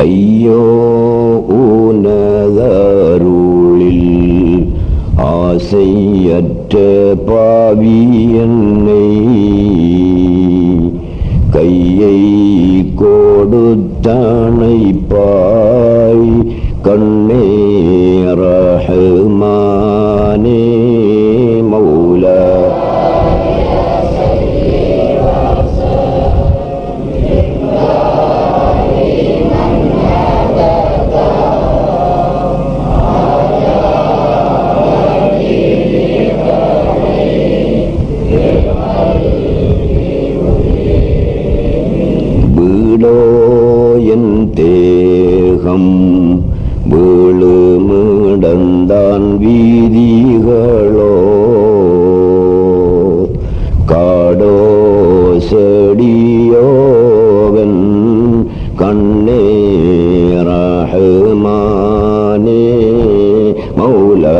ஐயோ ஊனதருளில் ஆசையற்ற பாவி என்னை கையை கொடுத்தணைப்பாய் கண்ணே ரஹ்மானே மௌலா. என் தேகம் வீழுமிடந்தான் வீதிகளோ காடோ செடியோவன் கண்ணே ரஹ்மானே மௌலா.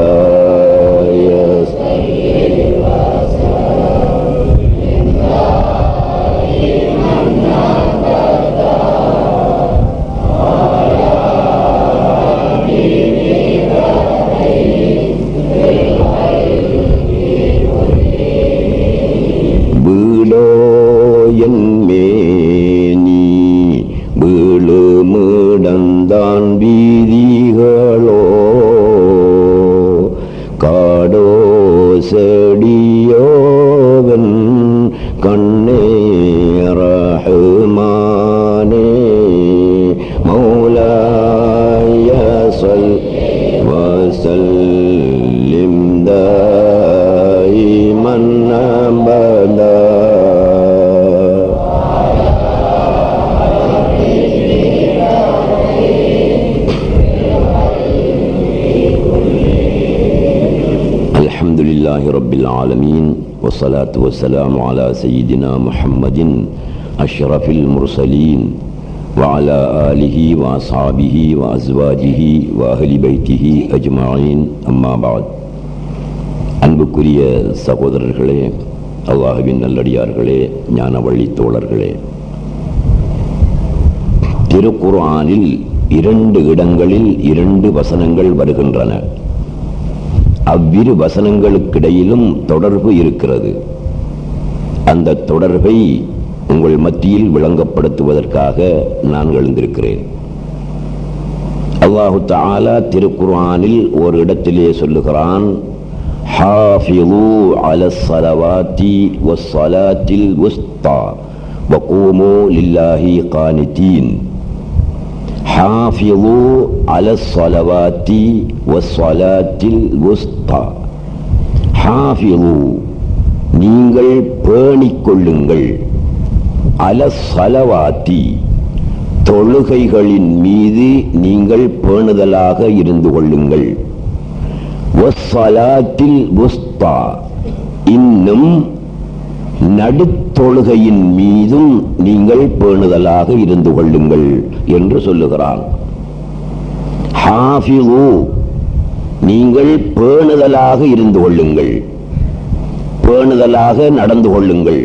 வீழுமிடந்தான் வீதிகளோ காடோ செடியோவன் கண்ணே ரஹ்மானே மௌலாய ஸல்லி வஸல்லிம் தாயிமன் அபதா. அல்ஹம்துலில்லாஹி ரப்பில் ஆலமீன் வஸ்ஸலாத்து வஸ்ஸலாமு அலா சய்யிதினா முஹம்மதின் அஷ்ரஃபில் முர்சலீன் வஅலா ஆலிஹி வஅஸ்ஹாபிஹி வஅஸ்வாஜிஹி வஅஹ்லி பைத்திஹி அஜ்மஈன். அம்மா பஅத். அன்புக்குரிய சகோதரர்களே, அல்லாஹ்வின் நல்லடியார்களே, ஞான வழி தோழர்களே, திருக்குர்ஆனில் 2 இடங்களில் 2 வசனங்கள் வருகின்றன. அவ்விரு வசனங்களுக்கிடையிலும் தொடர்பு இருக்கிறது. அந்த தொடர்பை உங்கள் மத்தியில் விளங்கப்படுத்துவதற்காக நான் எழுந்திருக்கிறேன். அல்லாஹு தஆலா திருக்குர்ஆனில் ஒரு இடத்திலே சொல்லுகிறான், ஹாஃபிது அலஸ் ஸலவாத்தி வஸ்ஸலாத்தில் வுஸ்தா வகூமு லில்லாஹி கானிதீன். ஹாஃபிது அலஸ் ஸலவாத்தி வஸ்ஸலாத்தில் வுஸ்தா. ஹாஃபிது நீங்கள் பேணிக்கொள்ளுங்கள், அலஸ் ஸலவாத்தி தொழுகைகளின் மீது நீங்கள் பேணுதலாக இருந்து கொள்ளுங்கள். வஸ்ஸலாத்தில் வுஸ்தா இன்னும் நடுத்தொழுகையின் மீதும் நீங்கள் பேணுதலாக இருந்து கொள்ளுங்கள் என்று சொல்லுகிறான். ஹாஃபிது நீங்கள் பேணுதலாக இருந்து கொள்ளுங்கள், பேணுதலாக நடந்து கொள்ளுங்கள்.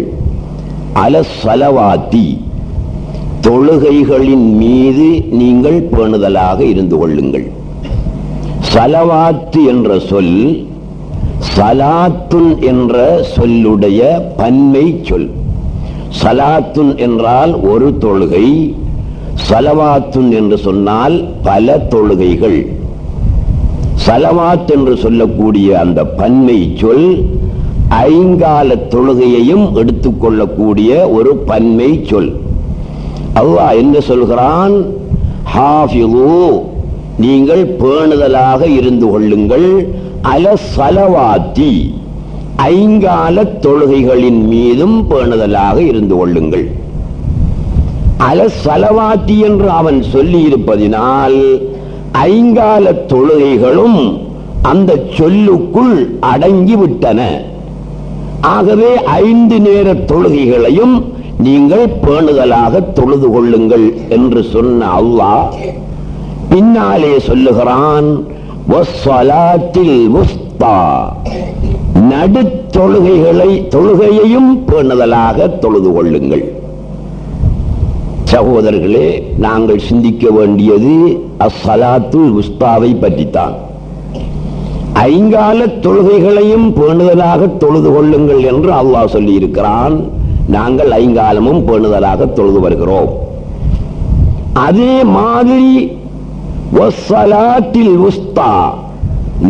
அலஸ் ஸலவாத்தி தொழுகைகளின் மீது நீங்கள் பேணுதலாக இருந்து கொள்ளுங்கள். ஸலவாத்து என்ற சொல் சலாத்துன் என்ற சொல்லுடைய பன்மை சொல். சலாத்துன் என்றால் ஒரு தொழுகை, ஸலவாத்துன் என்று சொன்னால் பல தொழுகைகள். ஸலவாத் என்று சொல்லக்கூடிய அந்த பன்மை சொல் ஐங்கால தொழுகையையும் எடுத்துக்கொள்ளக்கூடிய ஒரு பன்மை சொல். அல்லாஹ் என்ன சொல்கிறான்? ஹாஃபிது நீங்கள் பேணுதலாக இருந்து கொள்ளுங்கள், அலஸ் ஸலவாத்தி ஐங்கால தொழுகைகளின் மீதும் பேணுதலாக இருந்து கொள்ளுங்கள். அலஸ் ஸலவாத்தி என்று அவன் சொல்லி இருப்பதினால் ஐங்கால தொழுகைகளும் அந்த சொல்லுக்குள் அடங்கிவிட்டன. ஆகவே 5 நேர தொழுகைகளையும் நீங்கள் பேணுதலாக தொழுது கொள்ளுங்கள் என்று சொன்ன அல்லாஹ் பின்னாலே சொல்லுகிறான், வஸ்ஸலாத்தில் வுஸ்தா தொழுகையையும் பேணுதலாக தொழுது கொள்ளுங்கள். சகோதரர்களே, நாங்கள் சிந்திக்க வேண்டியது அஸ்ஸலாத்துல் உஸ்தாவை பற்றித்தான். ஐங்கால தொழுகைகளையும் பேணுதலாக தொழுது கொள்ளுங்கள் என்று அல்லாஹ் சொல்லி இருக்கிறான். நாங்கள் ஐங்காலமும் பேணுதலாக தொழுது வருகிறோம். அதே மாதிரி வஸ்ஸலாத்தில் உஸ்தா,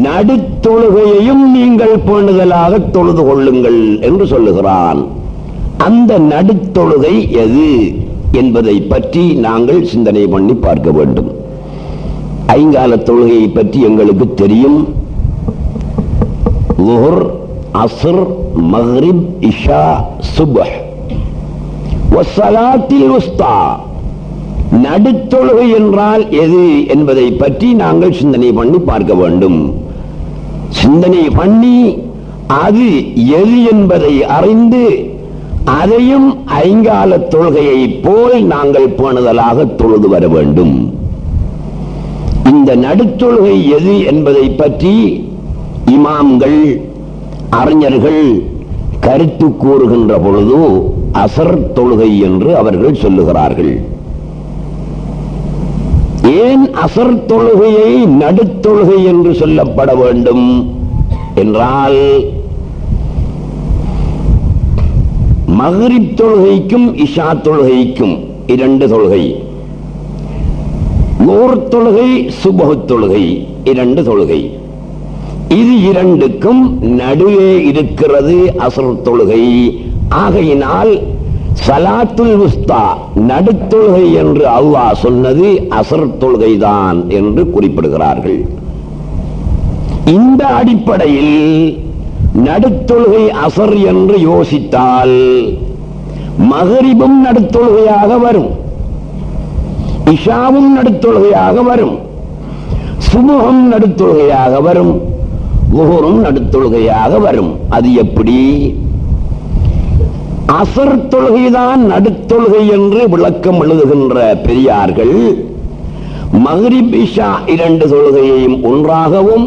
நடுத்தொழுகையையும் நீங்கள் பேணுதலாக தொழுது கொள்ளுங்கள் என்று சொல்லுகிறான். அந்த நடுத்தொழுகை எது என்பதை பற்றி நாங்கள் சிந்தனை பண்ணி பார்க்க வேண்டும். ஐங்கால தொழுகையை பற்றி எங்களுக்கு தெரியும். லுஹர், அஸ்ர், மக்ரிப், இஷா, சுப்ஹ். வஸ்ஸலாத்தில் உஸ்தா, நடுத்தொழுகை என்றால் எது என்பதை பற்றி நாங்கள் சிந்தனை பண்ணி பார்க்க வேண்டும். சிந்தனை பண்ணி அது எது என்பதை அறிந்து அதையும் ஐங்கால தொழுகையை போல் நாங்கள் பேணுதலாக தொழுது வர வேண்டும். இந்த நடுத்தொழுகை எது என்பதை பற்றி இமாம்கள், அறிஞர்கள் கருத்து கூறுகின்ற பொழுது அசர் தொழுகை என்று அவர்கள் சொல்லுகிறார்கள். ஏன் அசர் தொழுகையை நடுத்தொழுகை என்று சொல்லப்பட வேண்டும் என்றால், மக்ரிப் தொழுகைக்கும் இஷா தொழுகைக்கும் இரண்டு தொழுகை, லுஹர் தொழுகை, சுப்ஹ் தொழுகை இரண்டு தொழுகை. இது இரண்டுக்கும் நடுவே இருக்கிறது அஸ்ர் தொழுகை. ஆகையினால் ஸலாத்துல் உஸ்தா, நடுத்தொழுகை என்று அல்லாஹ் சொன்னது அஸ்ர் தொழுகைதான் என்று குறிப்பிடுகிறார்கள். இந்த அடிப்படையில் நடுத்தொழுகை அஸ்ர் என்று யோசித்தால் மக்ரிபும் நடுத்தொழுகையாக வரும், இஷாவும் நடுத்தொழுகையாக வரும், சுப்ஹும் நடுத்தொழுகையாக வரும், லுஹரும் நடுத்தொழுகையாக வரும். அது எப்படி? அஸ்ர் தொழுகைதான் நடுத்தொழுகை என்று விளக்கம் எழுதுகின்ற பெரியார்கள் மக்ரிப், இஷா இரண்டு தொழுகையையும் ஒன்றாகவும்,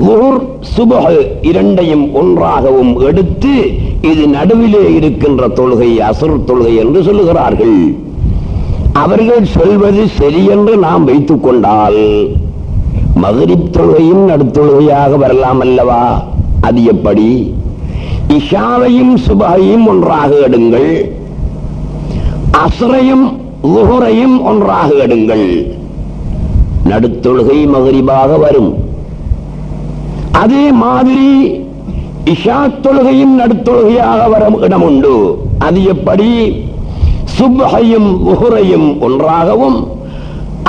லுஹர், சுப்ஹ் இரண்டையும் ஒன்றாகவும் எடுத்து இது நடுவிலே இருக்கின்ற தொழுகை அஸ்ர் தொழுகை என்று சொல்லுகிறார்கள். அவர்கள் சொல்வது சரி என்று நாம் வைத்துக் கொண்டால் மக்ரிப் தொழுகையும் நடுத்தொழுகையாக வரலாம் அல்லவா? அது எப்படி? இஷாவையும் சுபஹையும் ஒன்றாக எடுங்கள், அஸ்ரையும் லுஹரையும் ஒன்றாக எடுங்கள், நடுத்தொழுகை மக்ரிபாக வரும். அதே மாதிரி இஷா தொழுகையும் நடுத்தொழுகையாக வரும் இடம் உண்டு. அது எப்படி? சுப்ஹையும் லுஹரையும் ஒன்றாகவும்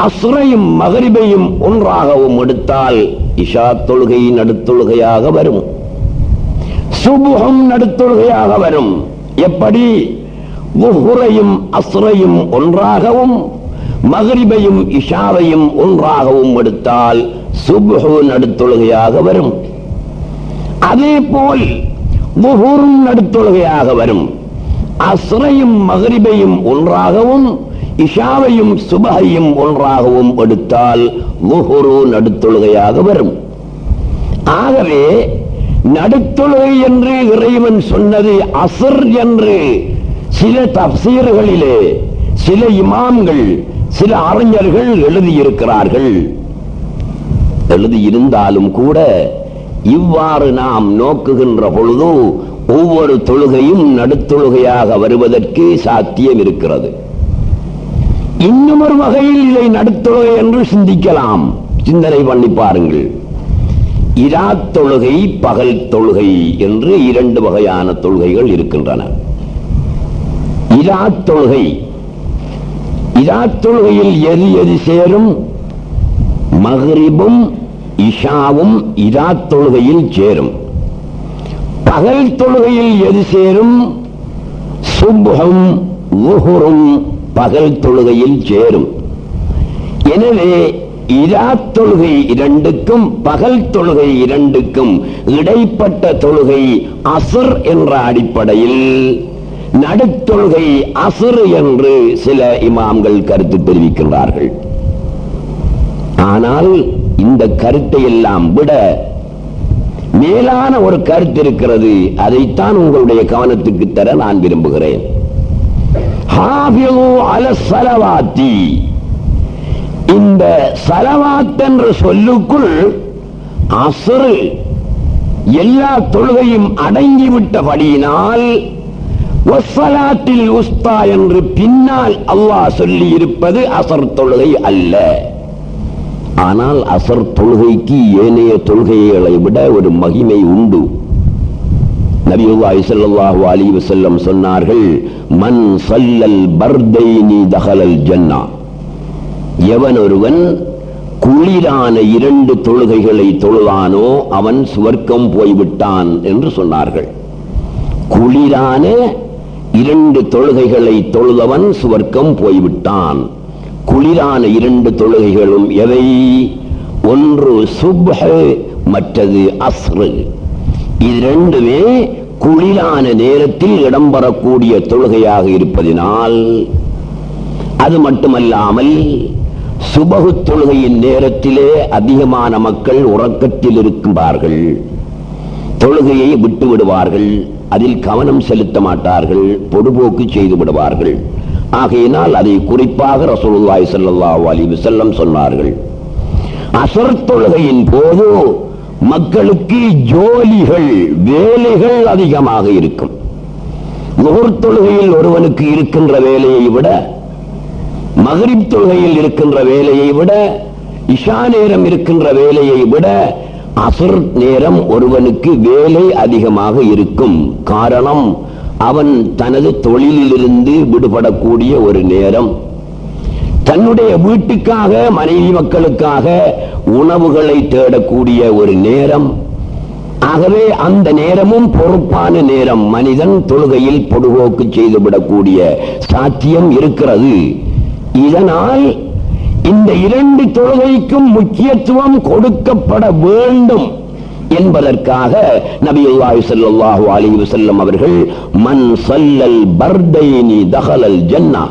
அஸ்ரையும் மக்ரிபையும் ஒன்றாகவும் எடுத்தால் இஷா தொழுகை நடுத்தொழுகையாக வரும், சுப்ஹும் நடுத்தொழுகையாக வரும். எப்படி? லுஹரையும் அஸ்ரையும் ஒன்றாகவும் மக்ரிபையும் இஷாவையும் ஒன்றாகவும் எடுத்தால் சுப்ஹு நடுத்தொழுகையாக வரும். அதே போல் லுஹரும் நடுத்தொழுகையாக வரும், அஸ்ரையும் மக்ரிபையும் ஒன்றாகவும் இஷாவையும் சுபஹையும் ஒன்றாகவும் எடுத்தால் லுஹரு நடுத்தொழுகையாக வரும். ஆகவே நடுத்தொழுகை என்று இறைவன் சொன்னது அஸ்ர் என்று சில தஃசீர்களிலே சில இமாம்கள், சில அறிஞர்கள் எழுதியிருக்கிறார்கள். எழுதியிருந்தாலும் கூட இவ்வாறு நாம் நோக்குகின்ற பொழுது ஒவ்வொரு தொழுகையும் நடுத்தொழுகையாக வருவதற்கு சாத்தியம் இருக்கிறது. இன்னும் ஒரு வகையில் இதை நடுத்தொழுகை என்று சிந்திக்கலாம். சிந்தனை பண்ணி பாருங்கள். இரா தொழுகை, பகல் தொழுகை என்று இரண்டு வகையான தொழுகைகள் இருக்கின்றன. இரா தொழுகை, இரா தொழுகையில் எது எது சேரும்? மக்ரிபும் இஷாவும் இரா தொழுகையில் சேரும். பகல் தொழுகையில் எது சேரும்? சுப்ஹும் லுஹரும் பகல் தொழுகையில் சேரும். எனவே இரா தொழுகை இரண்டுக்கும் பகல் தொழுகை இரண்டுக்கும் இடைப்பட்ட தொழுகை அஸ்ர் என்ற அடிப்படையில் நடுத்தொழுகை அஸ்ர் என்று சில இமாம்கள் கருத்து தெரிவிக்கின்றார்கள். ஆனால் இந்த கருத்தை எல்லாம் விட மேலான ஒரு கருத்து இருக்கிறது. அதைத்தான் உங்களுடைய கவனத்துக்கு தர நான் விரும்புகிறேன். ஹாஃபிது அல ஸலவாத்தி, இந்த ஸலவாத் என்ற சொல்லுக்குள் அஸ்ர் எல்லா தொழுகையும் அடங்கிவிட்டபடியினால் வஸ்ஸலாத்தில் உஸ்தா என்று பின்னால் அல்லாஹ் சொல்லி இருப்பது அசர் தொழுகை அல்ல. ஆனால் அசர் தொழுகைக்கு ஏனைய தொழுகைகளை விட ஒரு மகிமை உண்டு. நபியுல்லாஹி ஸல்லல்லாஹு அலைஹி வஸல்லம் சொன்னார்கள், மன் ஸல்லல் பர்தைனி தஹலல் ஜன்னா, எவன் ஒருவன் குளிரான 2 தொழுகைகளை தொழுதானோ அவன் சுவர்க்கம் போய்விட்டான் என்று சொன்னார்கள். குளிரான 2 தொழுகைகளை தொழுதவன் சுவர்க்கம் போய்விட்டான். குளிரான 2 தொழுகைகளும் எவை? ஒன்று சுப்ஹ், மற்றது அஸ்ர். இது ரெண்டுமே குளிரான நேரத்தில் இடம்பெறக்கூடிய தொழுகையாக இருப்பதினால், அது மட்டுமல்லாமல் சுபஹு தொழுகையின் நேரத்திலே அதிகமான மக்கள் உறக்கத்தில் இருக்கின்றார்கள், தொழுகையை விட்டு விடுவார்கள், அதில் கவனம் செலுத்த மாட்டார்கள், பொடுபோக்கு செய்து விடுவார்கள். ஆகையினால் அதை குறிப்பாக ரசூலுல்லாஹி ஸல்லல்லாஹு அலைஹி வஸல்லம் சொன்னார்கள். அஸ்ர் தொழுகையின் போது மக்களுக்கு ஜோலிகள், வேலைகள் அதிகமாக இருக்கும். லுஹர் தொழுகையில் ஒருவனுக்கு இருக்கின்ற வேலையை விட, மக்ரிப் தொழுகையில் இருக்கின்ற வேலையை விட, இஷா நேரம் இருக்கின்ற வேலையை விட அஸ்ர் நேரம் ஒருவனுக்கு வேலை அதிகமாக இருக்கும். காரணம், அவன் தனது தொழிலிலிருந்து விடுபடக்கூடிய ஒரு நேரம், தன்னுடைய வீட்டுக்காக மனைவி மக்களுக்காக உணவுகளை தேடக்கூடிய ஒரு நேரம். ஆகவே அந்த நேரமும் பொறுப்பான நேரம். மனிதன் தொழுகையில் பொடுபோக்கு செய்துவிடக்கூடிய சாத்தியம் இருக்கிறது. இதனால் இந்த 2 தொழுகைக்கும் முக்கியத்துவம் கொடுக்கப்பட வேண்டும் என்பதற்காக நபியுல்லாஹி ஸல்லல்லாஹு அலைஹி வஸல்லம் அவர்கள் மன் ஸல்லல் பர்தைனி தஹலல் ஜன்னா,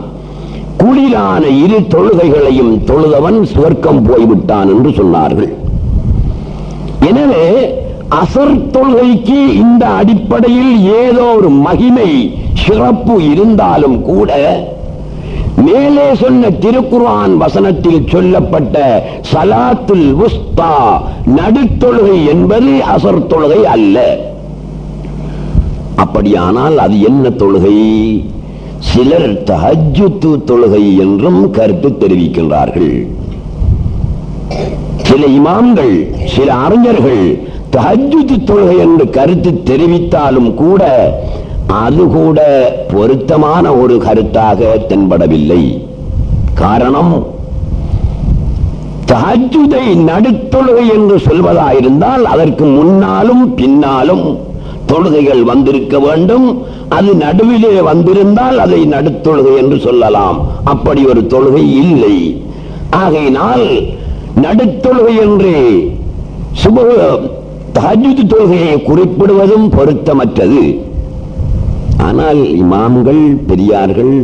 குளிரான 2 தொழுகைகளையும் தொழுதவன் சுவர்க்கம் போய்விட்டான் என்று சொன்னார்கள். எனவே அஸ்ர் தொழுகைக்கு இந்த அடிப்படையில் ஏதோ ஒரு மகிமை, சிறப்பு இருந்தாலும் கூட, மேலே சொன்ன திருக்குர்ஆன் வசனத்தில் சொல்லப்பட்ட ஸலாத்துல் உஸ்தா, நடுத்தொழுகை என்பது அஸ்ர் தொழுகை அல்ல. அப்படியானால் அது என்ன தொழுகை? சிலர் தஹஜ்ஜுத் தொழுகை என்றும் கருத்து தெரிவிக்கின்றார்கள். சில இமாம்கள், சில அறிஞர்கள் தஹஜ்ஜுத் தொழுகை என்று கருத்து தெரிவித்தாலும் கூட அது கூட பொருத்தமான ஒரு கருத்தாக தென்படவில்லை. காரணம், தஹஜ்ஜுதை நடுத்தொழுகை என்று சொல்வதாயிருந்தால் அதற்கு முன்னாலும் பின்னாலும் தொழுகைகள் வந்திருக்க வேண்டும். அது நடுவிலே வந்திருந்தால் அதை நடுத்தொழுகை என்று சொல்லலாம். அப்படி ஒரு தொழுகை இல்லை. ஆகையினால் நடுத்தொழுகை என்று தஹஜ்ஜுத் தொழுகையை குறிப்பிடுவதும் பொருத்தமற்றது. ஆனால் இமாம்கள், பெரியார்கள்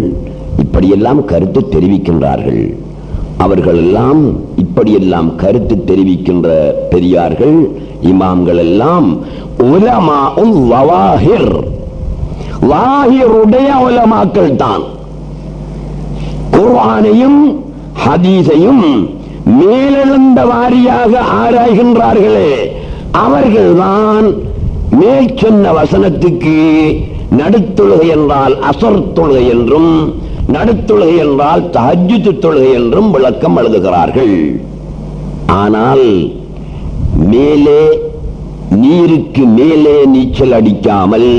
இப்படியெல்லாம் கருத்து தெரிவிக்கின்றார்கள். அவர்கள் எல்லாம் இப்படியெல்லாம் கருத்து தெரிவிக்கின்ற பெரியார்கள், இமாம்கள் எல்லாம் உலமாஉல் ஸவாஹிர், ஸாஹிருடைய உலமாக்கள் தான். குர்ஆனையும் ஹதீஸையும் மேலெழுந்த வாரியாக ஆராய்கின்றார்களே, அவர்கள்தான் மேல் சொன்ன வசனத்துக்கு நடுத்தொழுகை என்றால் அஸ்ர் தொழுகை என்றும், நடுத்தொழுகை என்றால் தஹஜ்ஜுத் தொழுகை என்றும் விளக்கம் எழுதுகிறார்கள். ஆனால் மேலே, நீருக்கு மேலே நீச்சல் அடிக்காமல்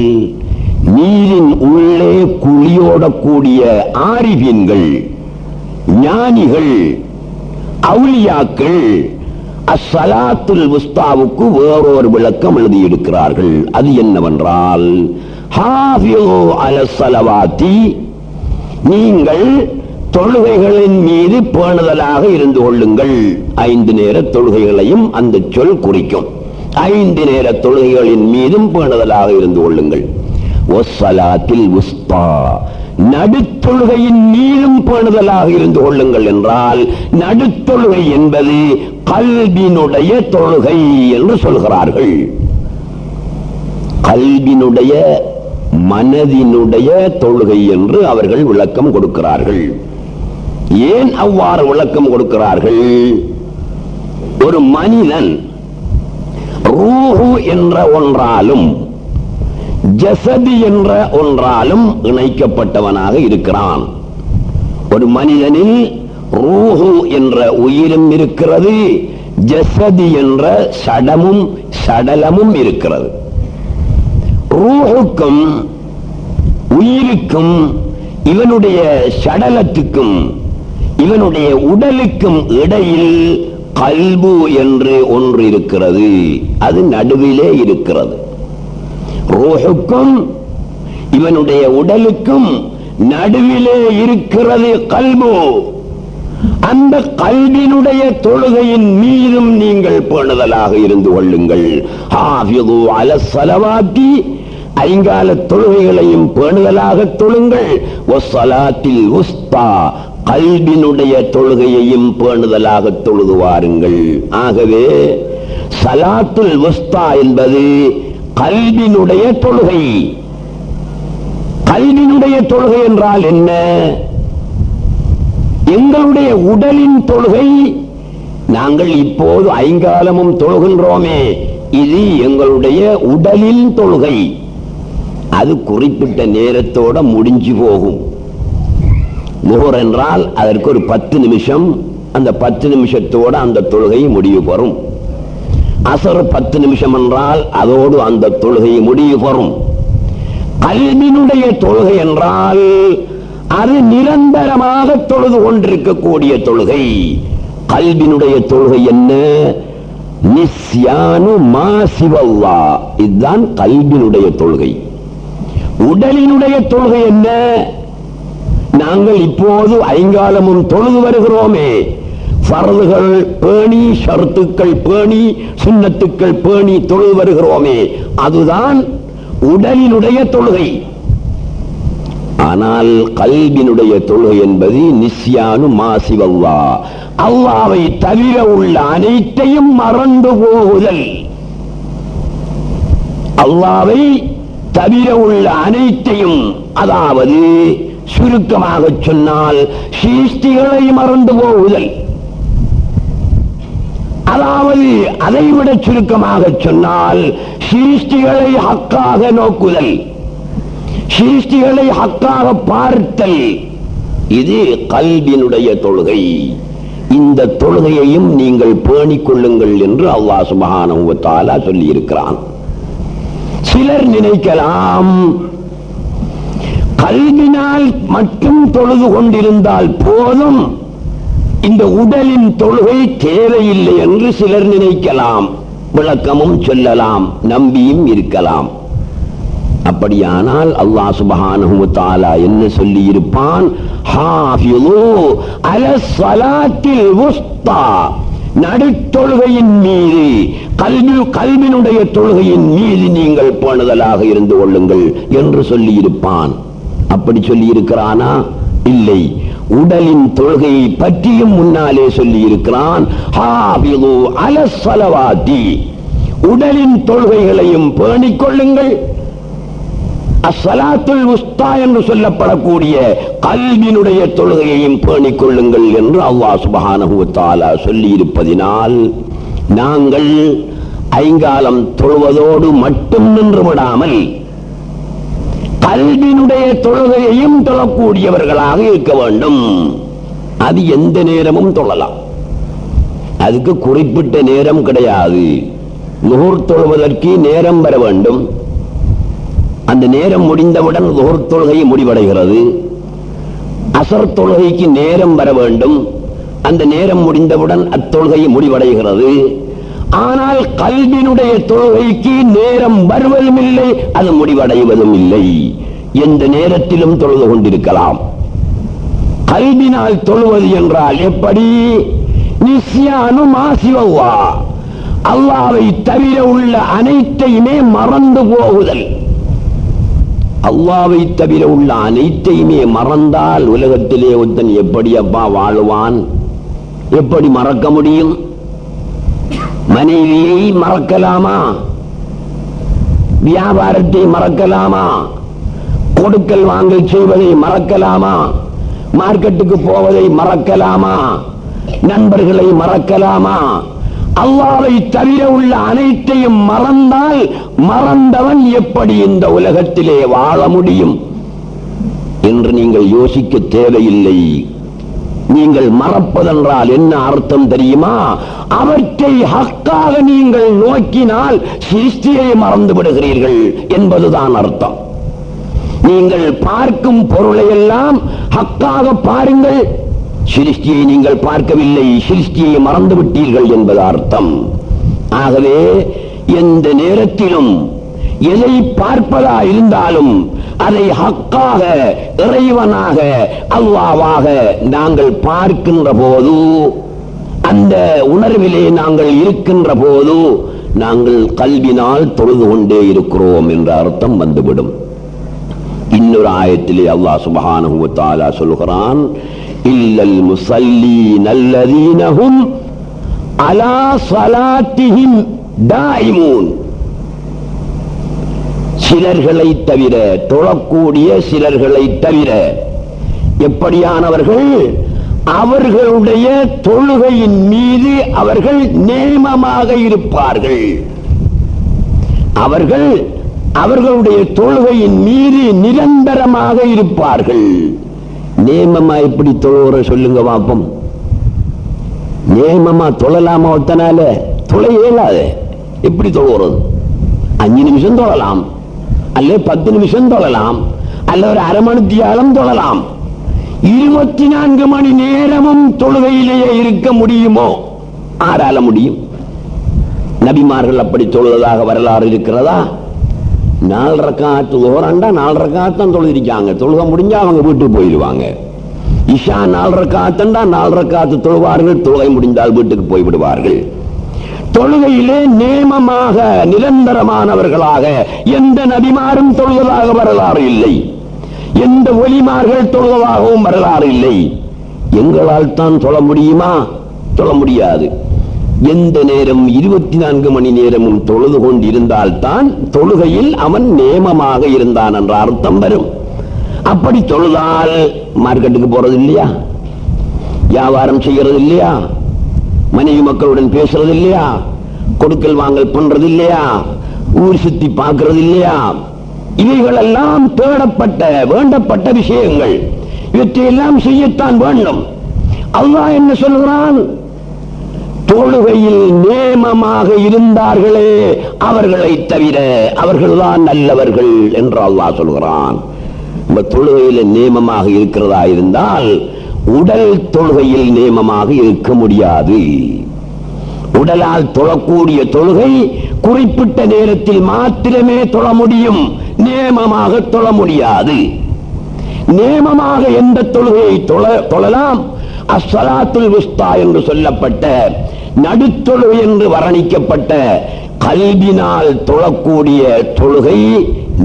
நீரின் உள்ளே குளியோடக்கூடிய ஆரிஃபீன்கள், ஞானிகள், அவுலியாக்கள் அஸ்ஸலாத்துல் உஸ்தாவுக்கு வேறொரு விளக்கம் எழுதியிருக்கிறார்கள். அது என்னவென்றால், ஹாஃபிது அல ஸலவாத்தி, நீங்கள் தொழுகைகளின் மீது பேணுதலாக இருந்து கொள்ளுங்கள். 5 நேர தொழுகைகளையும் அந்த சொல் குறிக்கும். 5 நேர தொழுகைகளின் மீதும் பேணுதலாக இருந்து கொள்ளுங்கள். வஸ்ஸலாத்தில் உஸ்தா, நடுத்தொழுகையின் மீதும் பேணுதலாக இருந்து கொள்ளுங்கள் என்றால், நடுத்தொழுகை என்பது கல்பினுடைய தொழுகை என்று சொல்கிறார்கள். கல்பினுடைய மனதினுடைய தொழுகை என்று அவர்கள் விளக்கம் கொடுக்கிறார்கள். ஏன் அவ்வாறு விளக்கம் கொடுக்கிறார்கள்? ஒரு மனிதன் ரூஹு என்ற ஒன்றாலும் ஜஸது என்ற ஒன்றாலும் இணைக்கப்பட்டவனாக இருக்கிறான். ஒரு மனிதனில் ரூஹு என்ற உயிரும் இருக்கிறது, ஜஸது என்ற சடலமும் இருக்கிறது. ரூஹுக்கும் உயிருக்கும் இவனுடைய சடலத்துக்கும் இவனுடைய உடலுக்கும் இடையில் கல்பு என்று ஒன்று இருக்கிறது. அது நடுவிலே இருக்கிறது. ரூஹுக்கும் இவனுடைய உடலுக்கும் நடுவிலே இருக்கிறது கல்பு. அந்த கல்வினுடைய தொழுகையின் மீதும் நீங்கள் பேணுதலாக இருந்து கொள்ளுங்கள். ஹாஃபிது அலஸ் ஸலவாத்தி, ஐங்கால தொழுகைகளையும் பேணுதலாக தொழுங்கள். வஸ்ஸலாத்தில் உஸ்தா, கல்வினுடைய தொழுகையையும் பேணுதலாக தொழுது வாருங்கள். ஆகவே ஸலாத்துல் உஸ்தா என்பது கல்வினுடைய தொழுகை. கல்வினுடைய தொழுகை என்றால் என்ன? எங்களுடைய உடலின் தொழுகை நாங்கள் இப்போது ஐங்காலமும் தொழுகின்றோமே, இது எங்களுடைய உடலின் தொழுகை. அது குறிப்பிட்ட நேரத்தோட முடிஞ்சு போகும். லுஹர் என்றால் அதற்கு ஒரு 10 நிமிஷம், அந்த 10 நிமிஷத்தோட அந்த தொழுகை முடிவு பெறும். அசர் 10 நிமிஷம் என்றால் அதோடு அந்த தொழுகை முடிவு பெறும். கல்வினுடைய தொழுகை என்றால் அது நிரந்தரமாக தொழுது கொண்டிருக்கக்கூடிய தொழுகை. கல்வினுடைய தொழுகை என்ன? நிஸ்யானு மா சிவல்லாஹ், இதுதான் கல்வினுடைய தொழுகை. உடலினுடைய தொழுகை என்ன? நாங்கள் இப்போது ஐங்காலமும் தொழுது வருகிறோமே, ஃபர்துகள் பேணி, ஷர்த்துக்கள் பேணி, சுன்னத்துக்கள் பேணி தொழுது வருகிறோமே, அதுதான் உடலினுடைய தொழுகை. ஆனால் கல்வினுடைய தொழுகை என்பது நிஸ்யானு மா சிவல்லாஹ், அல்லாஹ்வை தவிர உள்ள அனைத்தையும் மறந்து போகுதல். அல்லாஹ்வை தவிர உள்ள அனைத்தையும், அதாவது சுருக்கமாக சொன்னால் சிருஷ்டிகளை மறந்து போகுதல். அதாவது அதைவிட சுருக்கமாக சொன்னால் சிருஷ்டிகளை ஹக்காக நோக்குதல், சிருஷ்டிகளை ஹக்காக பார்த்தல். இது கல்வினுடைய தொழுகை. இந்த தொழுகையையும் நீங்கள் பேணிக் கொள்ளுங்கள் என்று அல்லாஹ் சுப்ஹானஹு வ தஆலா சொல்லி இருக்கிறான். சிலர் நினைக்கலாம் கல்வினால் மட்டும் தொழுது கொண்டிருந்தால் போதும், இந்த உடலின் தொழுகை தேவையில்லை என்று சிலர் நினைக்கலாம். விளக்கமும் சொல்லலாம், நம்பியும் இருக்கலாம். அப்படியானால் அல்லாஹ் சுப்ஹானஹு வ தஆலா என்ன சொல்லி இருப்பான்? ஹாஃபிது அலஸ் ஸலாத்தில் உஸ்தா, நடுத்தொழுகையின் மீது, கல்வினுடைய தொழுகையின் மீது நீங்கள் பேணுதலாக இருந்து கொள்ளுங்கள் என்று சொல்லி இருப்பான். அப்படி சொல்லி இருக்கிறானா? இல்லை. உடலின் தொழுகையை பற்றியும் முன்னாலே சொல்லி இருக்கிறான். ஹாஃபிது அலஸ் ஸலவாத்தி, உடலின் தொழுகைகளையும் பேணிக் கொள்ளுங்கள். அஸ்ஸலாத்துல் உஸ்தா என்று சொல்லப்படக்கூடிய கல்வினுடைய தொழுகையையும் பேணிக் கொள்ளுங்கள் என்று அல்லாஹ் சுப்ஹானஹு வ தஆலா சொல்லி இருப்பதினால் நாங்கள் ஐங்காலம் தொழுவதோடு மட்டும் நின்று விடாமல் கல்வினுடைய தொழுகையையும் தொழக்கூடியவர்களாக இருக்க வேண்டும். அது எந்த நேரமும் தொழலாம், அதுக்கு குறிப்பிட்ட நேரம் கிடையாது. லுஹர் தொழுவதற்கு நேரம் வர வேண்டும். அந்த நேரம் முடிந்தவுடன் லுஹர் தொழுகை முடிவடைகிறது. அசர் தொழுகைக்கு நேரம் வர வேண்டும். அந்த நேரம் முடிந்தவுடன் அத்தொழுகை முடிவடைகிறது. ஆனால் கல்வினுடைய தொழுகைக்கு நேரம் வருவதும் இல்லை, அது முடிவடைவதும் இல்லை. எந்த நேரத்திலும் தொழுது கொண்டிருக்கலாம். கல்வினால் தொழுவது என்றால் எப்படி? நிஸ்யானு மா சிவல்லாஹ், அல்லாஹ்வை தவிர உள்ள அனைத்தையுமே மறந்து போகுதல். அல்லாஹ்வை தவிர உள்ள அனைத்தையுமே மறந்தால் உலகத்திலே ஒருத்தன் எப்படி அப்பா வாழுவான்? எப்படி மறக்க முடியும்? மனைவியை மறக்கலாமா? வியாபாரத்தை மறக்கலாமா? கொடுக்கல் வாங்கல் செய்வதை மறக்கலாமா? மார்க்கெட்டுக்கு போவதை மறக்கலாமா? நண்பர்களை மறக்கலாமா? அல்லாஹ்வை தவிர உள்ள அனைத்தையும் மறந்தால் மறந்தவன் எப்படி இந்த உலகத்திலே வாழ முடியும் என்று நீங்கள் யோசிக்க தேவையில்லை. நீங்கள் மறப்பதென்றால் என்ன அர்த்தம் தெரியுமா? அவற்றை ஹக்காக நீங்கள் நோக்கினால் சிருஷ்டியை மறந்து விடுகிறீர்கள் என்பதுதான் அர்த்தம். நீங்கள் பார்க்கும் பொருளை எல்லாம் ஹக்காக பாருங்கள், சிருஷ்டியை நீங்கள் பார்க்கவில்லை, சிருஷ்டியை மறந்து விட்டீர்கள் என்பது அர்த்தம். ஆகவே எந்த நேரத்திலும் எதை பார்ப்பதா இருந்தாலும் அதை ஹக்காக, இறைவனாக, அல்லாஹ்வாக நாங்கள் பார்க்கின்ற போது, அந்த உணர்விலே நாங்கள் இருக்கின்ற போது நாங்கள் கல்வினால் தொழுது கொண்டே இருக்கிறோம் என்ற அர்த்தம் வந்துவிடும். இன்னொரு ஆயத்திலே அல்லாஹ் சுப்ஹானஹு வ தஆலா சொல்கிறான், இல்லல் முஸல்லீன அல்லதீன ஹும் அலா ஸலாத்திஹிம் தாயிமூன். சிலர்களை தவிர, தொழக்கூடிய சிலர்களை தவிர. எப்படியானவர்கள்? அவர்களுடைய தொழுகையின் மீது அவர்கள் நேமமாக இருப்பார்கள். அவர்கள் அவர்களுடைய தொழுகையின் மீது நிரந்தரமாக இருப்பார்கள். நேமமா எப்படி தொழுகிற சொல்லுங்க பாப்போம். நேமமா தொழலாமா? ஒருத்தனால தொழ இயலாது. எப்படி தொழுகிறது? 5 நிமிஷம் தொழலாம், அல்ல 10 நிமிஷம் தொழலாம், அல்ல ஒரு அரை மணி தியாலம் தொழலாம். 24 மணி நேரமும் தொழுகையிலேயே இருக்க முடியுமோ? ஆரால முடியும்? நபிமார்கள் அப்படி தொழுவதாக வரலாறு இருக்கிறதா? 4 ரக்காத்து ஓராண்டா 4 ரக்காத்தான் தொழுதிருக்காங்க. தொழுக முடிஞ்சா அவங்க வீட்டுக்கு போயிடுவாங்க. இஷா 4 ரக்காத்தண்டா 4 ரக்காத்து தொழுவார்கள். தொழுகை முடிந்தால் வீட்டுக்கு போய்விடுவார்கள். தொழுகையிலே நேமமாக நிரந்தரமானவர்களாக எந்த நபிமாரும் தொழுவதாக வரலாறு இல்லை. எந்த ஒலிமார்கள் தொழுவதாகவும் வரலாறு இல்லை. எங்களால் தான் தொழ முடியுமா? தொழ முடியாது. எந்த நேரம் 24 மணி நேரமும் தொழுது கொண்டிருந்தால் தான் தொழுகையில் அவன் நேமமாக இருந்தான் என்ற அர்த்தம் வரும். அப்படி தொழுதால் மார்க்கெட்டுக்கு போறது இல்லையா? வியாபாரம் செய்யறது இல்லையா? மனைவி மக்களுடன் பேசுறது இல்லையா? கொடுக்கல் வாங்கல் பண்றது இல்லையா? ஊர் சுத்தி பார்க்கறது இல்லையா? இவைகள் எல்லாம் தேடப்பட்ட வேண்டப்பட்ட விஷயங்கள். இவற்றையெல்லாம் செய்யத்தான் வேண்டும். அல்லாஹ் என்ன சொல்கிறான்? தொழுகையில் நேமமாக இருந்தார்களே அவர்களை தவிர அவர்கள்தான் நல்லவர்கள் என்று அல்லாஹ் சொல்கிறான். தொழுகையில் நேமமாக இருக்கிறதா இருந்தால் உடல் தொழுகையில் நேமமாக இருக்க முடியாது. உடலால் தொழக்கூடிய தொழுகை குறிப்பிட்ட நேரத்தில் மாத்திரமே தொழ முடியும், நேமமாக தொழ முடியாது. நேமமாக எந்த தொழுகையை தொழலாம்? அஸ்ஸலாத்துல் வுஸ்தா என்று சொல்லப்பட்ட நடுத்தொழுகை என்று வர்ணிக்கப்பட்ட கல்வினால் தொழக்கூடிய தொழுகை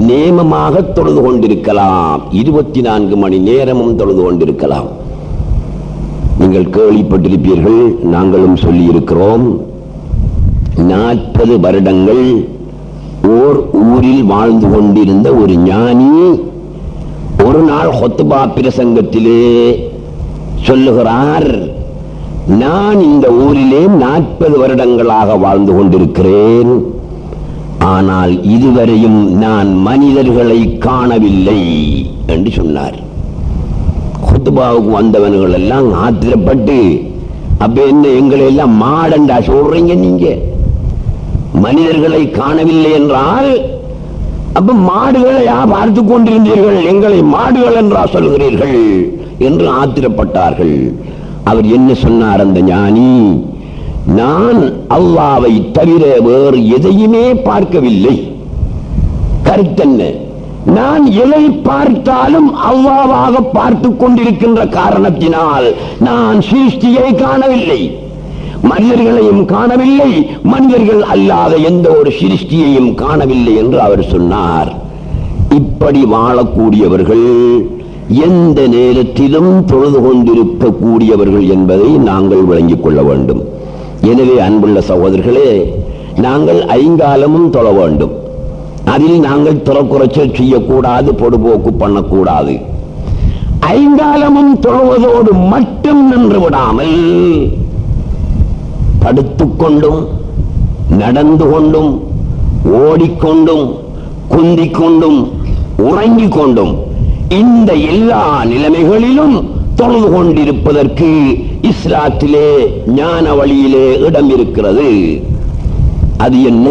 நேமமாக தொழுது கொண்டிருக்கலாம். 24 மணி நேரமும் தொழுது கொண்டிருக்கலாம். நீங்கள் கேள்விப்பட்டிருப்பீர்கள், நாங்களும் சொல்லி இருக்கிறோம். 40 வருடங்கள் ஓர் ஊரில் வாழ்ந்து கொண்டிருந்த ஒரு ஞானி ஒரு நாள் ஹுத்பா பிரசங்கத்திலே சொல்லுகிறார், நான் இந்த ஊரிலே 40 வருடங்களாக வாழ்ந்து கொண்டிருக்கிறேன், ஆனால் இதுவரையும் நான் மனிதர்களை காணவில்லை என்று சொன்னார். குத்துபாவுக்கு வந்தவர்கள் எல்லாம் ஆத்திரப்பட்டு, அப்ப என்ன எங்களை எல்லாம் மாடண்டா சொல்றீங்க? நீங்க மனிதர்களை காணவில்லை என்றால் அப்ப மாடுகளையா பார்த்து கொண்டிருந்தீர்கள்? எங்களை மாடுகள் என்றா சொல்கிறீர்கள் என்று ஆத்திரப்பட்டார்கள். அவர் என்ன சொன்னார் அந்த ஞானி? நான் அல்லாஹ்வை தவிர வேறு எதையுமே பார்க்கவில்லை. கருத்தென்ன? நான் எதை பார்த்தாலும் அல்லாஹ்வாக பார்த்து கொண்டிருக்கின்ற காரணத்தினால் நான் சிருஷ்டியை காணவில்லை, மனிதர்களையும் காணவில்லை, மனிதர்கள் அல்லாத எந்த ஒரு சிருஷ்டியையும் காணவில்லை என்று அவர் சொன்னார். இப்படி வாழக்கூடியவர்கள் எந்த நேரத்திலும் தொழுது கொண்டிருக்கக்கூடியவர்கள் என்பதை நாங்கள் விளங்கிக் கொள்ள வேண்டும். எனவே அன்புள்ள சகோதரர்களே, நாங்கள் ஐங்காலமும் தொழ வேண்டும். அதில் நாங்கள் துறக்குறைச்சல் செய்யக்கூடாது, பொடுபோக்கு பண்ணக்கூடாது. ஐங்காலமும் தொழுவதோடு மட்டும் நின்று விடாமல் படுத்துக்கொண்டும் நடந்து கொண்டும் ஓடிக்கொண்டும் குந்திக்கொண்டும் உறங்கிக் கொண்டும் இந்த எல்லா நிலைமைகளிலும் தொழுது கொண்டிருப்பதற்கு இஸ்லாத்திலே ஞான வழியிலே இடம் இருக்கிறது. அது என்ன?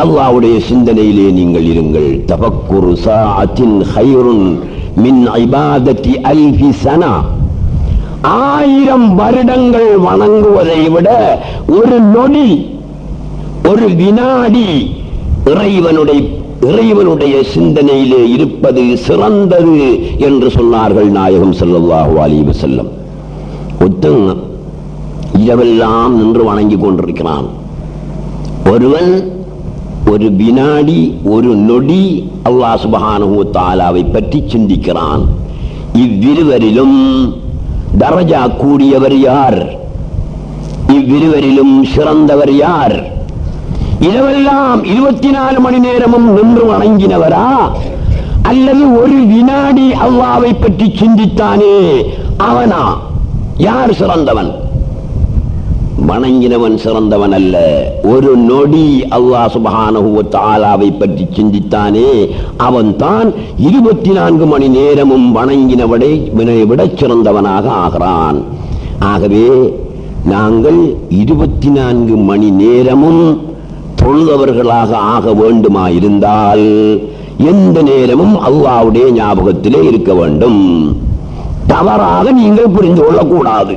அல்லாஹ்வுடைய சிந்தனையிலே நீங்கள் இருங்கள். தஃபக்குரு சாஅத்தின் கைருன் மின் இபாதத்தி அல்ஃபி ஸனா. 1000 வருடங்கள் வணங்குவதை விட ஒரு நொடி, ஒரு வினாடி இறைவனுடைய சிந்தனையிலே இருப்பது சிறந்தது என்று சொன்னார்கள் நாயகம் ஸல்லல்லாஹு அலைஹி வஸல்லம். ஒருத்தன் இரவெல்லாம் நின்று வணங்கிக் கொண்டிருக்கிறான். ஒருவன் ஒரு வினாடி, ஒரு நொடி அல்லாஹ் சுப்ஹானஹு வ தஆலாவை பற்றி சிந்திக்கிறான். இவ்விருவரிலும் தரஜா கூடியவர் யார்? இவ்விருவரிலும் சிறந்தவர் யார்? இரவெல்லாம் 24 மணி நேரமும் நின்று வணங்கினவரா, அல்லது ஒரு வினாடி அல்லாஹ்வை பற்றி சிந்தித்தானே அவனா? யார் சிறந்தவன்? வணங்கினவன் சிறந்தவன் அல்ல. ஒரு நொடி அல்லாஹ் சுப்ஹானஹு வ தஆலாவை பற்றி சிந்தித்தானே அவன் தான் 24 மணி நேரமும் வணங்கினவனை விட சிறந்தவனாக ஆகிறான். ஆகவே நாங்கள் 24 மணி நேரமும் தொழுதவர்களாக ஆக வேண்டுமாயிருந்தால் எந்த நேரமும் அல்லாஹ்வுடைய ஞாபகத்திலே இருக்க வேண்டும். தவறாக நீங்கள் புரிந்து கொள்ளக்கூடாது.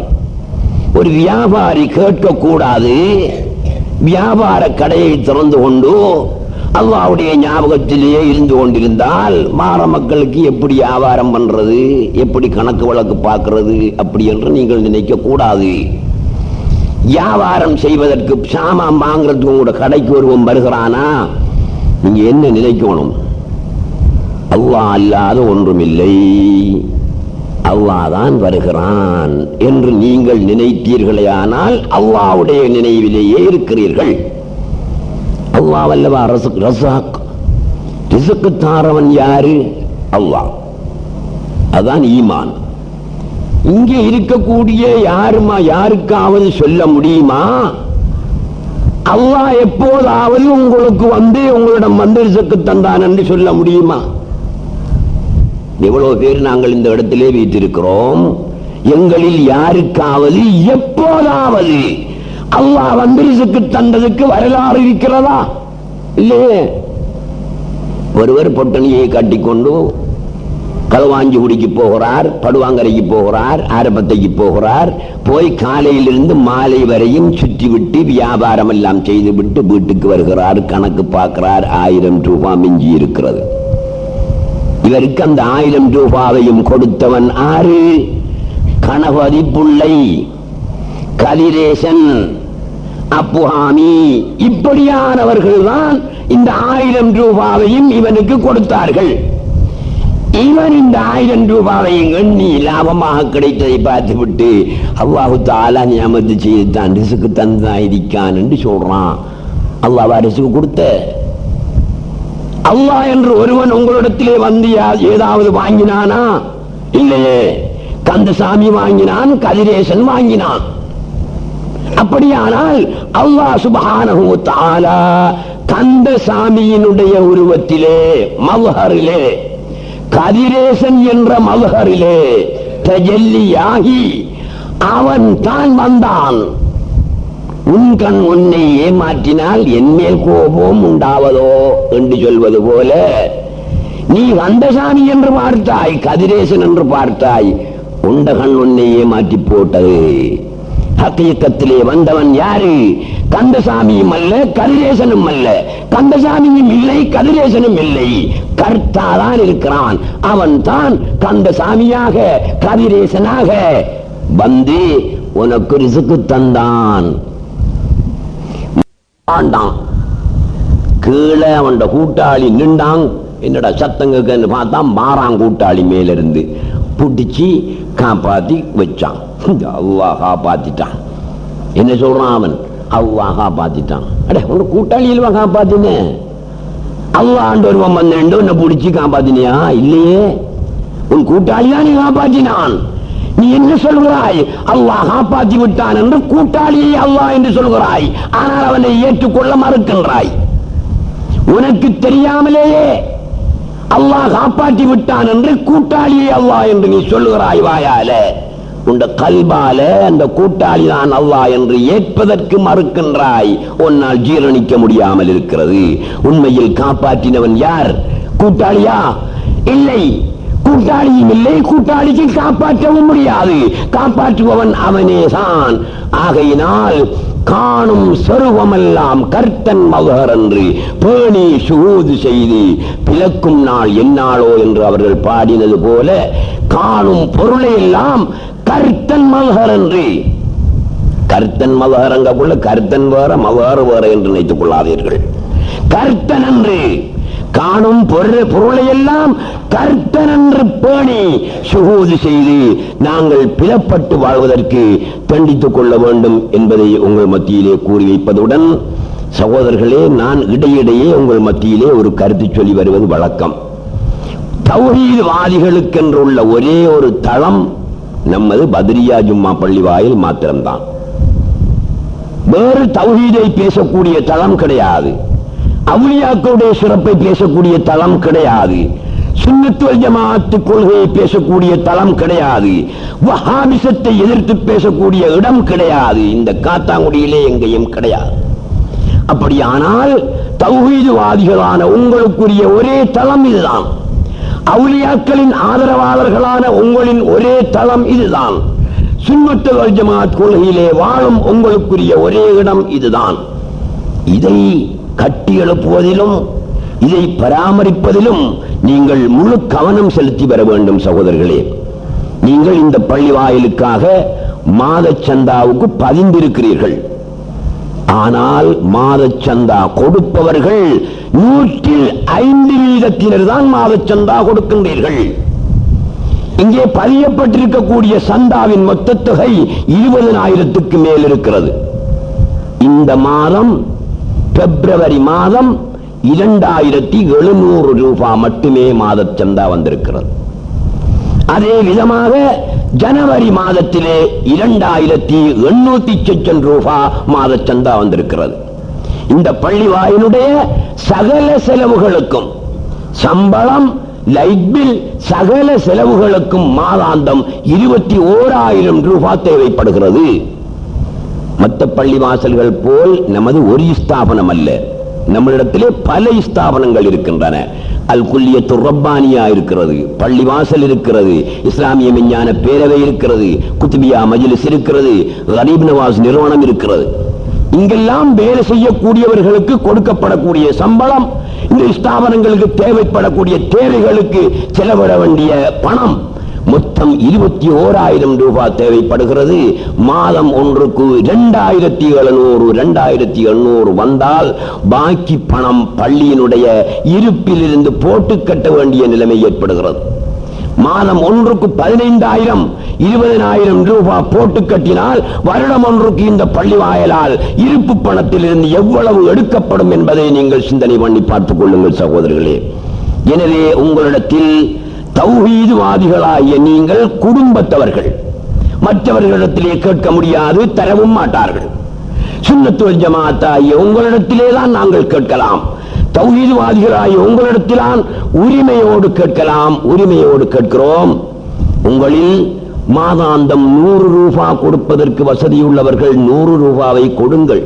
ஒரு வியாபாரி கேட்கக்கூடாது, வியாபார கடையை திறந்து கொண்டு அல்லாஹ்வுடைய ஞாபகத்திலேயே இருந்து கொண்டிருந்தால் மாற மக்களுக்கு எப்படி வியாபாரம் பண்றது, எப்படி கணக்கு வழக்கு பார்க்கிறது அப்படி என்று நீங்கள் நினைக்க கூடாது. வியாபாரம் செய்வதற்கு சாமான் வாங்குறதுக்கு கூட கடைக்கு ஒருவன் வருகிறானா, நீங்க என்ன நினைக்கணும்? அல்லாஹ் அல்லாத ஒன்றுமில்லை, அல்லாஹ் தான் வருகிறான் என்று நீங்கள் நினைத்தீர்களே, ஆனால் அல்லாஹ்வுடைய நினைவிலேயே இருக்கிறீர்கள். அல்லாஹ் வல்லவா ரஸாக், ரிஸ்க் தாரவன் யாரு? அல்லாஹ். அதான் ஈமான். இங்கே இருக்கக்கூடிய யாருக்காவது சொல்ல முடியுமா அல்லாஹ் எப்போதாவது உங்களுக்கு உங்களிடம் ரிஸ்க் தந்தான் என்று சொல்ல முடியுமா? எவ்வளவு பேர் நாங்கள் இந்த இடத்திலே வைத்திருக்கிறோம். எங்களில் யாருக்காவது எப்போதாவது அல்லாஹ் ரிஸ்க் தந்ததுக்கு வரலாறு இருக்கிறதா? இல்லையே. ஒருவர் பொட்டணியை கட்டிக்கொண்டு களவாஞ்சி குடிக்கு போகிறார், படுவாங்கரைக்கு போகிறார், ஆரம்பத்தைக்கு போகிறார். போய் காலையிலிருந்து மாலை வரையும் சுற்றிவிட்டு வியாபாரம் எல்லாம் செய்துவிட்டு வீட்டுக்கு வருகிறார். கணக்கு பார்க்கிறார், 1000 ரூபாய் மிஞ்சி இருக்கிறது. இவருக்கு அந்த 1000 ரூபாவையும் கொடுத்தவன் ஆறு? கணபதி புள்ளை, கதிரேசன், அப்புஹாமி, இப்படியானவர்கள் தான் இந்த 1000 ரூபாவையும் இவனுக்கு கொடுத்தார்கள். இவன் இந்த 1000 ரூபாவையும் எண்ணி லாபமாக கிடைத்ததை பார்த்துவிட்டு அல்லாஹ் தஆலா நியமத்து செய்தான், ரிஸ்க் தந்தாயிருக்கான் என்று சொல்றான். அல்லாஹ் ரிஸ்க் கொடுத்த அல்லாஹ் என்று ஒருவன் உங்களிடத்திலே வந்து ஏதாவது வாங்கினானா? இல்லையே. கந்தசாமி வாங்கினான், கதிரேசன் வாங்கினான். அப்படியானால் அல்லாஹ் சுப்ஹானஹு வ தஆலா கந்தசாமியினுடைய உருவத்திலே, மல்ஹரிலே, கதிரேசன் என்ற மல்ஹரிலே தஜல்லியாகி அவன் தான் வந்தான். உன் கண் உன்னை ஏமாற்றினால் என் மேல் கோபம் உண்டாவதோ என்று சொல்வது போல நீ கந்தசாமி என்று பார்த்தாய், கதிரேசன் என்று பார்த்தாய், உண்ட கண் உன்னை ஏமாற்றி போட்டது. ஹக்கீகத்திலே வந்தவன் யாரு? கந்தசாமியும் அல்ல, கதிரேசனும் அல்ல. கந்தசாமியும் இல்லை, கதிரேசனும் இல்லை. கர்த்தாதான் இருக்கிறான். அவன் தான் கந்தசாமியாக கதிரேசனாக வந்து உனக்கு ரிஸ்க் தந்தான். கீழே அவன் கூட்டாளி நின்றான். என்னடா சத்தங்க பார்த்தா மாறான். கூட்டாளி மேலிருந்து புடிச்சு காப்பாத்தி வச்சான். அல்லாஹ் காப்பாத்திட்டான். என்ன சொல்றான் அவன்? அல்லாஹ் காப்பாத்திட்டான். அட உங்க கூட்டாளி இல்லவா காப்பாத்தின? அல்லாஹ் ஒருவன் வந்து உன்னை பிடிச்சி காப்பாத்தினியா? இல்லையே, உன் கூட்டாளிதான் நீ காப்பாற்றினான். நீ என்ன சொல்கிறாய்? அல்லாஹ் காப்பாற்றி விட்டான் என்று கூட்டாளியை அல்லாஹ் என்று சொல்கிறாய். ஆனால் அவனை ஏற்றுக்கொள்ள மறுக்கின்றாய். உனக்கு தெரியாமலேயே அல்லாஹ் காப்பாற்றி விட்டான் என்று கூட்டாளியை அல்லாஹ் என்று நீ சொல்லுகிறாய் வாயால. உண்ட கல்பால அந்த கூட்டாளி தான் அல்லாஹ் என்று ஏற்பதற்கு மறுக்கின்றாய். உன்னால் ஜீரணிக்க முடியாமல் இருக்கிறது. உண்மையில் காப்பாற்றினவன் யார்? கூட்டாளியா? இல்லை, கூட்டாளியும் இல்லை, கூட்டாளிக்கு காப்பாற்றவும் முடியாது. காப்பாற்றுபவன் அவனேதான். ஆகையினால் காணும் சொருவமெல்லாம் கர்த்தன் மகர் என்று பேணி சுகூது செய்து பிளக்கும் நாள் என்னாளோ என்று அவர்கள் பாடினது போல காணும் பொருளை எல்லாம் கர்த்தன் மகர் என்று. கர்த்தன் மகர் அங்குள்ள கர்த்தன் வேற மகர் வேற என்று நினைத்துக் கொள்ளாதீர்கள். கர்த்தன் என்று காணும் பொருளை எல்லாம் கர்த்தன் என்று பேணி சுகூது செய்து நாங்கள் பிளப்பட்டு வாழ்வதற்கு தண்டித்துக் கொள்ள வேண்டும் என்பதை உங்கள் மத்தியிலே கூறி வைப்பதுடன், சகோதரர்களே, நான் இடையிடையே உங்கள் மத்தியிலே ஒரு கருத்து சொல்லி வருவது வழக்கம். தௌஹீத்வாதிகளுக்கென்றுள்ள ஒரே ஒரு தளம் நமது பத்ரியா ஜும்மா பள்ளி வாயில் மாத்திரம்தான். வேறு தௌஹீதை பேசக்கூடிய தளம் கிடையாது. அவுலியாக்களுடைய சிறப்பை பேசக்கூடிய தளம் கிடையாது. சுன்னத் வல் ஜமாஅத் கொள்கையை பேசக்கூடிய தளம் கிடையாது. வஹாபிசத்தை எதிர்த்து பேசக்கூடிய இடம் கிடையாது. இந்த காத்தாங்குடியிலே எங்கேயும் கிடையாது. அப்படியானால் தௌஹீத்வாதிகளான உங்களுக்குரிய ஒரே தளம் இதுதான். அவுலியாக்களின் ஆதரவாளர்களான உங்களின் ஒரே தளம் இதுதான். சுன்னத் வல் ஜமாஅத் கொள்கையிலே வாழும் உங்களுக்குரிய ஒரே இடம் இதுதான். இதை கட்டி எழுப்புவதிலும் இதை பராமரிப்பதிலும் நீங்கள் முழு கவனம் செலுத்தி வர வேண்டும் சகோதரர்களே. நீங்கள் இந்த பள்ளி வாயிலுக்காக மாத சந்தாவுக்கு பதிந்திருக்கிறீர்கள். ஆனால் மாத சந்தா கொடுப்பவர்கள் 105% தான் மாத சந்தா கொடுக்கின்றீர்கள். இங்கே பதியப்பட்டிருக்கக்கூடிய சந்தாவின் மொத்த தொகை 20,000க்கு மேல் இருக்கிறது. இந்த மாதம் பிப்ரவரி மாதம் 2700 ரூபாய் மட்டுமே மாத சந்தா வந்திருக்கிறது. அதே விதமாக ஜனவரி மாதத்திலே 2800 ரூபாய் மாத சந்தா வந்திருக்கிறது. இந்த பள்ளி வாயினுடைய சகல செலவுகளுக்கும், சம்பளம், லைட் பில், சகல செலவுகளுக்கும் மாதாந்தம் 21,000 ரூபாய் தேவைப்படுகிறது. மற்ற பள்ளி வாசல்கள் போல் நமது ஒரு ஸ்தாபனம் அல்ல. நம்மளிடத்திலே பல ஸ்தாபனங்கள் இருக்கின்றன. அல் குல்லியத்து ரப்பானியா இருக்கிறது, பள்ளி வாசல் இருக்கிறது, இஸ்லாமிய விஞ்ஞான பேரவை இருக்கிறது, குத்பியா மஜ்லிஸ் இருக்கிறது, கரீப் நவாஸ் நிறுவனம் இருக்கிறது. இங்கெல்லாம் வேலை செய்யக்கூடியவர்களுக்கு கொடுக்கப்படக்கூடிய சம்பளம், இந்த ஸ்தாபனங்களுக்கு தேவைப்படக்கூடிய தேவைகளுக்கு செலவிட வேண்டிய பணம் மொத்தம் 21,000 ரூபாய் தேவைப்படுகிறது. மாதம் ஒன்றுக்கு 2,700 2,800 வந்தால் பாக்கி பணம் பள்ளியினுடைய இருப்பிலிருந்து போட்டு கட்ட வேண்டிய நிலைமை ஏற்படுகிறது. மாதம் ஒன்றுக்கு 15,000 20,000 ரூபாய் போட்டு கட்டினால் வருடம் ஒன்றுக்கு இந்த பள்ளி வாயிலால் இருப்பு பணத்தில் இருந்து எவ்வளவு எடுக்கப்படும் என்பதை நீங்கள் சிந்தனை பண்ணி பார்த்துக் கொள்ளுங்கள் சகோதரர்களே. எனவே உங்களிடத்தில் தௌஹீத்வாதிகளாகிய நீங்கள் குடும்பத்தவர்கள், மற்றவர்களிடத்திலே கேட்க முடியாது, தரவும் மாட்டார்கள். சுன்னத் வல் ஜமாஅத் ஆகிய உங்களிடத்திலே தான் நாங்கள் கேட்கலாம். தௌஹீத்வாதிகளாகிய உங்களிடத்திலான் உரிமையோடு கேட்கலாம். உரிமையோடு கேட்கிறோம். உங்களில் மாதாந்தம் 100 ரூபாய் கொடுப்பதற்கு வசதியுள்ளவர்கள் 100 ரூபாவை கொடுங்கள்.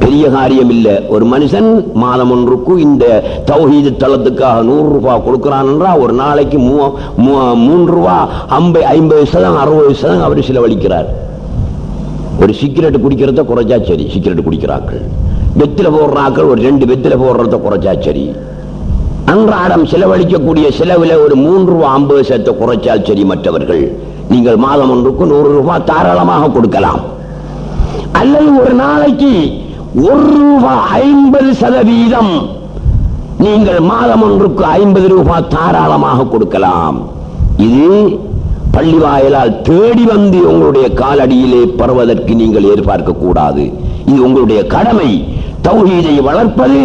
பெரிய காரியம் இல்லை. ஒரு மனுஷன் மாதம் ஒன்றுக்கு இந்த தௌஹீத் தளத்துக்காக 100 ரூபாய் கொடுக்கிறான் என்றால் ஒரு நாளைக்கு 3 ரூபாய் 50% 60% அவர் செலவழிக்கிறார். ஒரு சிகரெட் குடிக்கிறத குறைச்சா சரி, சிகரெட் குடிக்கிறார்கள். வெத்தில போடுறாக்கள் ஒரு 2 வெத்தில போடுறத குறைச்சா சரி. அன்றாடம் செலவழிக்கக்கூடிய செலவில் ஒரு 3 ரூபாய் 50% குறைச்சால் சரி. மற்றவர்கள் நீங்கள் மாதம் ஒன்றுக்கு 100 ரூபாய் தாராளமாக கொடுக்கலாம். அல்லது ஒரு நாளைக்கு 1 ரூபாய் 50% நீங்கள் மாதம் ஒன்றுக்கு 50 ரூபாய் தாராளமாக கொடுக்கலாம். இது பள்ளி வாயிலால் தேடி வந்து உங்களுடைய காலடியிலே பரவதற்கு நீங்கள் எதிர்பார்க்க கூடாது. இது உங்களுடைய கடமை. தௌஹீதை வளர்ப்பது,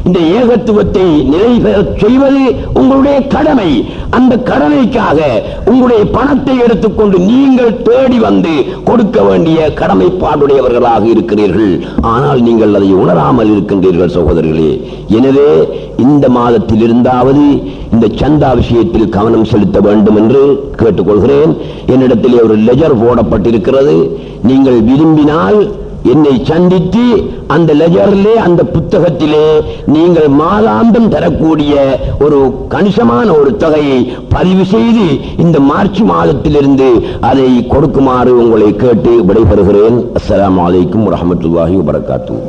இந்த ஏகத்துவத்தை நிலை பெறச் செய்வது உங்களுடைய கடமை. அந்த கடமைக்காக உங்களுடைய பணத்தை எடுத்துக்கொண்டு நீங்கள் தேடி வந்து கொடுக்க வேண்டிய கடமைப்பாடுடையவர்களாக இருக்கிறீர்கள். ஆனால் நீங்கள் அதை உணராமல் இருக்கின்றீர்கள் சகோதரர்களே. எனவே இந்த மாதத்தில் இருந்தாவது இந்த சந்தா விஷயத்தில் கவனம் செலுத்த வேண்டும் என்று கேட்டுக்கொள்கிறேன். என்னிடத்திலே ஒரு லெஜர் போடப்பட்டிருக்கிறது. நீங்கள் விரும்பினால் என்னை சந்தித்து அந்த லெஜரிலே, அந்த புத்தகத்திலே நீங்கள் மாதாந்தம் தரக்கூடிய ஒரு கணிசமான ஒரு தொகையை பதிவு செய்து இந்த மார்ச் மாதத்திலிருந்து அதை கொடுக்குமாறு உங்களை கேட்டு விடைபெறுகிறேன். அஸ்ஸலாமு அலைக்கும் வரஹ்மத்துல்லாஹி வபரகாத்துஹு.